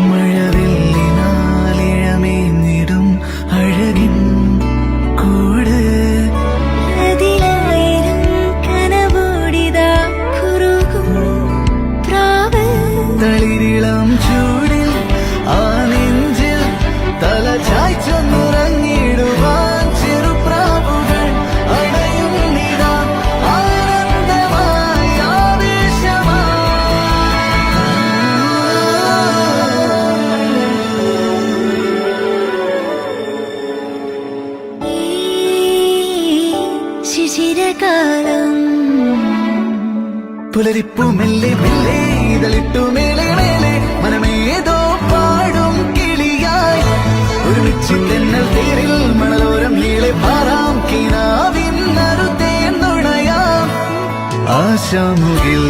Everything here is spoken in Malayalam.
മഴവില്ലിനാലിഴമേഞ്ഞിടും അഴകിൻ കൂട് അതിലായിരം കനവോടിതാ കുറുകും പ്രാവ് തളിരിളം ചൂടിൽ ആ നെഞ്ചിൽ തല ചായ്ച്ചൊന്നുറങ്ങിടുവാൻ ചെറുപ്രാവുകൾ അടയുന്നിതാ ആനന്ദമായി ഈ ശിശിരകാലം പുലരിപ്പു മെല്ലെ മെല്ലെ ഇതളിട്ടു മേലെ മേലെ മനമേതോ പാടും കിളിയായി ഒരുമിച്ച് തെന്നൽ തേരിൽ മണലോരം നീളെ പാറാം കിനാവിൻ നറുതേൻ നുണയാം ആശാമുകിൽ